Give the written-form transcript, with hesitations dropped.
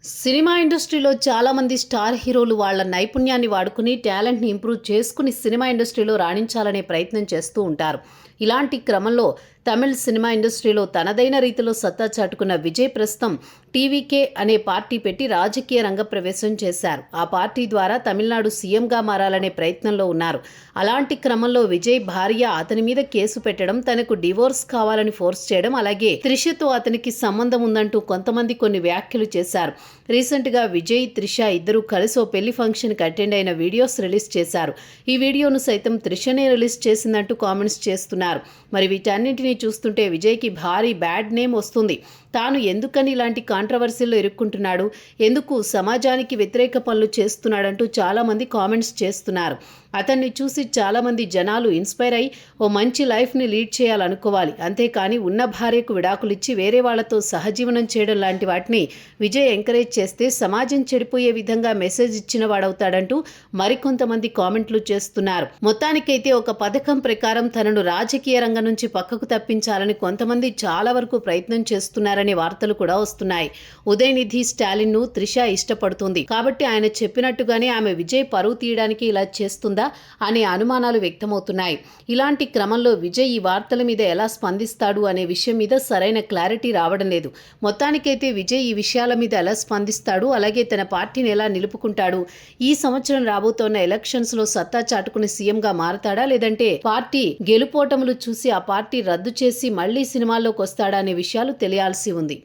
Cinema ఇండస్ట్రీలో చాలామంది star హీరోలు వాళ్ళ నైపుణ్యాన్ని వాడుకుని టాలెంట్ని ఇంప్రూవ్ చేసుకుని సినిమా ఇండస్ట్రీలో రాణించాలనే ప్రయత్నం చేస్తూ ఉంటారు. ఇలాంటి క్రమంలో తమిళ్ సినిమా ఇండస్ట్రీలో తనదైన రీతిలో సత్తా చాటుకున్న విజయ్ ప్రస్తుతం టీవీకే అనే పార్టీ పెట్టి రాజకీయ రంగ ప్రవేశం చేశారు. ఆ పార్టీ ద్వారా తమిళనాడు సీఎంగా మారాలనే ప్రయత్నంలో ఉన్నారు. అలాంటి క్రమంలో విజయ్ భార్య అతని మీద కేసు పెట్టడం, తనకు డివోర్స్ కావాలని ఫోర్స్ చేయడం, అలాగే త్రిషతో అతనికి సంబంధం ఉందంటూ కొంతమంది కొన్ని వ్యాఖ్యలు చేశారు. రీసెంట్గా విజయ్, త్రిష ఇద్దరూ కలిసి ఓ పెళ్లి ఫంక్షన్కి అటెండ్ అయిన వీడియోస్ రిలీజ్ చేశారు. ఈ వీడియోను సైతం త్రిషనే రిలీజ్ చేసిందంటూ కామెంట్స్ చేస్తున్నారు. మరి వీటన్నింటినీ చూస్తుంటే విజయ్కి భారీ బ్యాడ్ నేమ్ వస్తుంది. తాను ఎందుకని ఇలాంటి కాంట్రవర్సీల్లో ఇరుక్కుంటున్నాడు, ఎందుకు సమాజానికి వ్యతిరేక పనులు చేస్తున్నాడంటూ చాలామంది కామెంట్స్ చేస్తున్నారు. అతన్ని చూసి చాలామంది జనాలు ఇన్స్పైర్ అయి ఓ మంచి లైఫ్ని లీడ్ చేయాలనుకోవాలి, అంతేకాని ఉన్న భార్యకు విడాకులిచ్చి వేరే వాళ్లతో సహజీవనం చేయడం లాంటి వాటిని విజయ్ ఎంకరేజ్ చేస్తే సమాజం చెడిపోయే విధంగా మెసేజ్ ఇచ్చిన వాడవుతాడంటూ మరికొంతమంది కామెంట్లు చేస్తున్నారు. మొత్తానికైతే ఒక పథకం ప్రకారం తనను రాజకీయ రంగం నుంచి పక్కకు తప్పించాలని కొంతమంది చాలా వరకు ప్రయత్నం చేస్తున్నారనే వార్తలు కూడా వస్తున్నాయి. ఉదయనిధి స్టాలిన్ను త్రిష ఇష్టపడుతుంది కాబట్టి ఆయన చెప్పినట్టుగానే ఆమె విజయ్ పరువు తీయడానికి ఇలా చేస్తుందా అనే అనుమానాలు వ్యక్తమవుతున్నాయి. ఇలాంటి క్రమంలో విజయ్ ఈ వార్తల మీద ఎలా స్పందిస్తాడు అనే విషయం మీద సరైన క్లారిటీ రావడం లేదు. మొత్తానికైతే విజయ్ ఈ విషయాల మీద ఎలా స్పందిస్తాడు, అలాగే తన పార్టీని ఎలా నిలుపుకుంటాడు, ఈ సంవత్సరం రాబోతోన్న ఎలక్షన్స్లో సత్తా చాటుకుని సీఎంగా మారతాడా, లేదంటే పార్టీ గెలుపోటములు చూసి ఆ పార్టీ రద్దు చేసి మళ్లీ సినిమాల్లోకి వస్తాడా అనే విషయాలు తెలియాల్సి ఉంది.